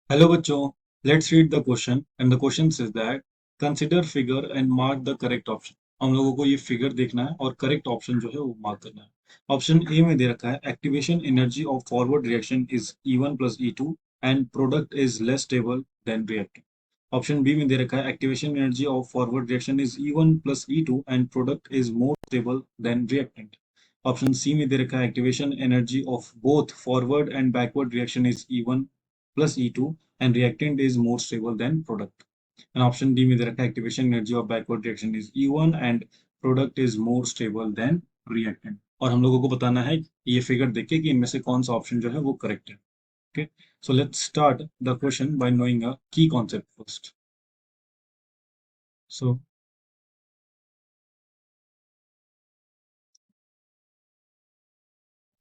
Hello बच्चों, let's read the question and the question says that consider figure and mark the correct option. हम लोगों को ये figure देखना है और करेक्ट ऑप्शन जो है वो मार्क करना है। ऑप्शन ए में दे रखा है activation energy of forward reaction is E1 plus E2 and product is less stable than reactant. Option B में दे रखा है activation energy of forward reaction is E1 plus E2 and product is more stable than reactant. Option C में दे रखा है activation energy of both forward and backward reaction is E1 plus E2 and reactant is more stable than product. And option D में दे रखा है activation energy of backward reaction is E1 and product is more stable than reactant. और हम लोगों को बताना है ये फिगर देख के कि इनमें से कौन सा ऑप्शन जो है वो करेक्ट है। Okay, so let's start the question by knowing a key concept first. So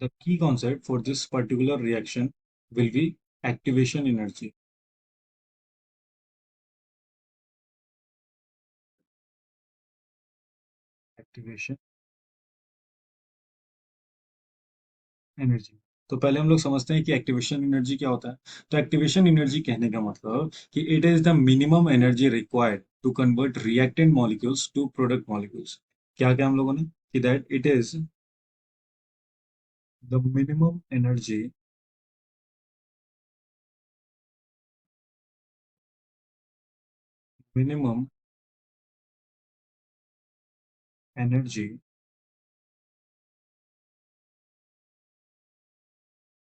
the key concept for this particular reaction will be activation energy. Activation energy. तो पहले हम लोग समझते हैं कि एक्टिवेशन एनर्जी क्या होता है। तो एक्टिवेशन एनर्जी कहने का मतलब कि it is the minimum energy required to convert reactant molecules to product molecules. क्या क्या हम लोगों ने कि that it is the minimum energy minimum energy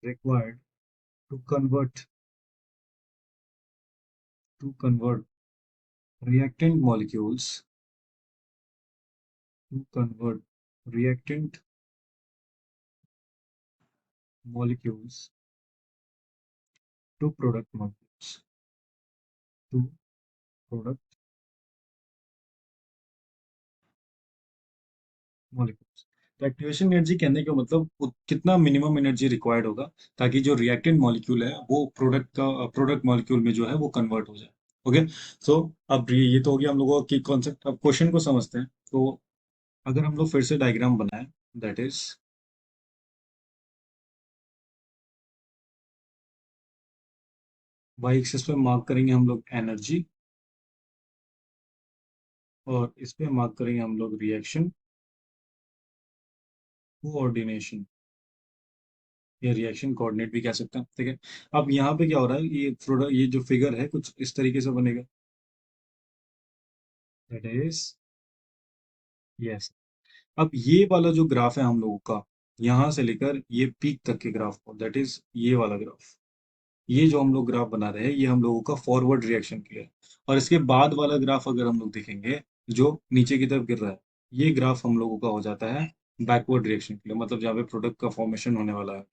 required to convert reactant molecules to convert reactant molecules to product molecules to product molecules। तो activation energy कहने का मतलब कितना मिनिमम एनर्जी रिक्वायर्ड होगा ताकि जो रिएक्टेंट मॉलिक्यूल है वो प्रोडक्ट मॉलिक्यूल में जो है वो कन्वर्ट हो जाए। ओके, सो अब ये तो हो गया हम लोगों की कॉन्सेप्ट। अब क्वेश्चन को समझते हैं। तो अगर हम लोग फिर से डायग्राम बनाएं, दैट इज वाई एक्सिस पे मार्क करेंगे हम लोग एनर्जी और इस पे मार्क करेंगे हम लोग रिएक्शन कोऑर्डिनेशन या रिएक्शन कोऑर्डिनेट भी कह सकते हैं। ठीक है, अब यहाँ पे क्या हो रहा है, ये प्रोडक्ट ये जो फिगर है कुछ इस तरीके से बनेगा। That is yes. अब ये वाला जो ग्राफ है हम लोगों का, यहाँ से लेकर ये पीक तक के ग्राफ को, दैट इज ये वाला ग्राफ, ये जो हम लोग ग्राफ बना रहे हैं ये हम लोगों का फॉरवर्ड रिएक्शन के लिए है। और इसके बाद वाला ग्राफ अगर हम लोग देखेंगे जो नीचे की तरफ गिर रहा है, ये ग्राफ हम लोगों का हो जाता है बैकवर्ड रिएक्शन के लिए, मतलब जहाँ पे प्रोडक्ट का फॉर्मेशन होने वाला है।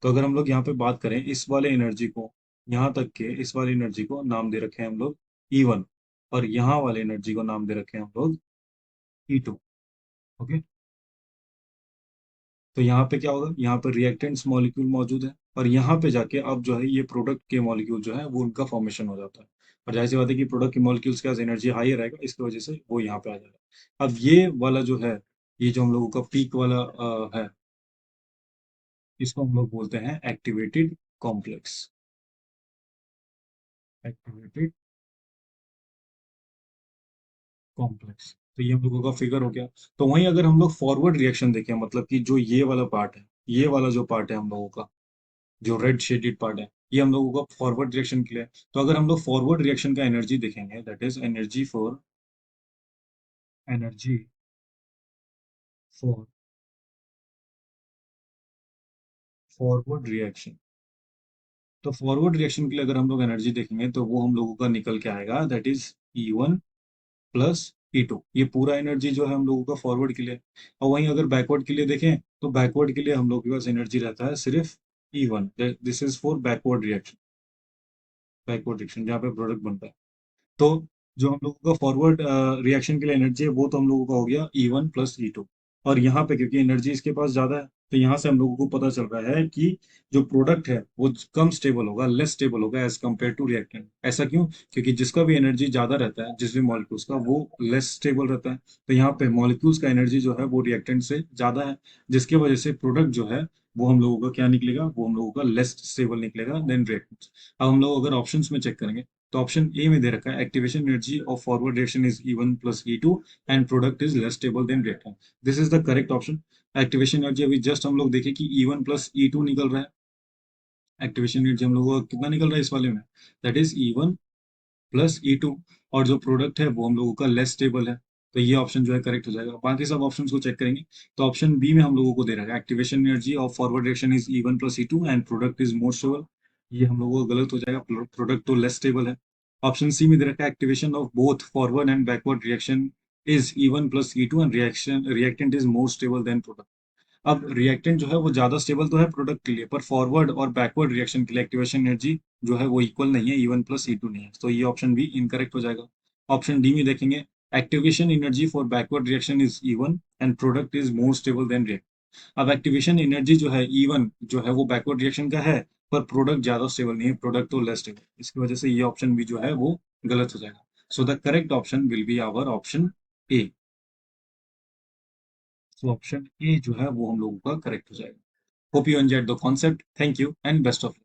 तो अगर हम लोग यहाँ पे बात करें इस वाले एनर्जी को, यहाँ तक के इस वाली एनर्जी को नाम दे रखे हैं हम लोग E1 और यहाँ वाले एनर्जी को नाम दे रखे हैं हम लोग E2। ओके, तो यहाँ पे क्या होगा, यहाँ पे रिएक्टेंट्स मॉलिक्यूल मौजूद है और यहाँ पे जाके अब जो है ये प्रोडक्ट के मॉलिक्यूल जो है वो उनका फॉर्मेशन हो जाता है। और जाहिर सी बात है कि प्रोडक्ट के मॉलिक्यूल्स के पास एनर्जी हाई रहेगा, इसकी वजह से वो यहाँ पे आ जाएगा। अब ये वाला जो है, ये जो हम लोगों का पीक वाला है, इसको हम लोग बोलते हैं एक्टिवेटेड कॉम्प्लेक्स। Activated complex. तो ये हम लोगों का फिगर हो गया। तो वहीं अगर हम लोग फॉरवर्ड रिएक्शन देखें, मतलब कि जो ये वाला पार्ट है, ये वाला जो पार्ट है हम लोगों का, जो रेड शेडेड पार्ट है, ये हम लोगों का फॉरवर्ड रिएक्शन के लिए है। तो अगर हम लोग फॉरवर्ड रिएक्शन का एनर्जी देखेंगे, that is energy for forward reaction. तो फॉरवर्ड रिएक्शन के लिए अगर हम लोग एनर्जी देखेंगे तो वो हम लोगों का निकल के आएगा, that is E1 plus E2। ये पूरा एनर्जी जो है हम लोगों का फॉरवर्ड के लिए। और वहीं अगर बैकवर्ड के लिए देखें तो बैकवर्ड के लिए हम लोग के पास एनर्जी रहता है सिर्फ E1। This is for backward reaction जहाँ पे प्रोडक्ट बनता है। तो जो हम लोगों का फॉरवर्ड रिएक्शन के लिए एनर्जी है वो तो हम लोगों का हो गया E1 प्लस E2। और यहाँ पे क्योंकि एनर्जी इसके पास ज्यादा है, तो यहाँ से हम लोगों को पता चल रहा है कि जो प्रोडक्ट है वो कम स्टेबल होगा, लेस स्टेबल होगा एज कम्पेयर टू रिएक्टेंट। ऐसा क्यों? क्योंकि जिसका भी एनर्जी ज्यादा रहता है, जिस भी मॉलिक्यूल्स का, वो लेस स्टेबल रहता है। तो यहाँ पे मॉलिक्यूल्स का एनर्जी जो है वो रिएक्टेंट से ज्यादा है, जिसकी वजह से प्रोडक्ट जो है वो हम लोगों का क्या निकलेगा, वो हम लोगों का लेस स्टेबल निकलेगा देन रिएक्टेंट। अब हम लोग अगर ऑप्शंस में चेक करेंगे तो ऑप्शन ए में दे रखा है activation energy of forward reaction is E1 plus E2 and product is less stable than reactant. This is the correct option. Activation energy अभी जस्ट हम लोग देखें कि E1 प्लस E2 निकल रहा है। एक्टिवेशन एनर्जी हम लोगों का कितना निकल रहा है इस वाले में, that is E1 plus E2, और जो प्रोडक्ट है वो हम लोगों का लेस स्टेबल है। तो ये ऑप्शन जो है करेक्ट हो जाएगा। बाकी सब ऑप्शंस को चेक करेंगे तो ऑप्शन बी में हम लोगों को दे रहा है activation energy of forward reaction is E1 plus E2 and product is more stable. ये हम लोगों को गलत हो जाएगा, प्रोडक्ट तो लेस स्टेबल है। ऑप्शन सी में दे रखा है activation of both forward and backward reaction is E1 plus E2 and reaction reactant is more stable then product. अब रिएक्टेंट जो है वो ज्यादा स्टेबल तो है प्रोडक्ट के लिए, पर फॉरवर्ड और बैकवर्ड रिएक्शन के लिए एक्टिवेशन एनर्जी जो है वो इक्वल नहीं है, E1 प्लस E2 नहीं है, तो ये ऑप्शन भी इनकरेक्ट हो जाएगा। ऑप्शन डी में देखेंगे activation energy for backward reaction is E1 and product is more stable then react. अब एक्टिवेशन एनर्जी जो है E1 जो है वो बैकवर्ड रिएक्शन का है, पर प्रोडक्ट ज्यादा स्टेबल नहीं है, प्रोडक्ट तो लेस स्टेबल, इसकी वजह से ये ऑप्शन भी जो है वो गलत हो जाएगा। So the correct option will be our option A. तो ऑप्शन ए जो है वो हम लोगों का करेक्ट हो जाएगा। Hope you enjoyed the concept. Thank you and best of luck.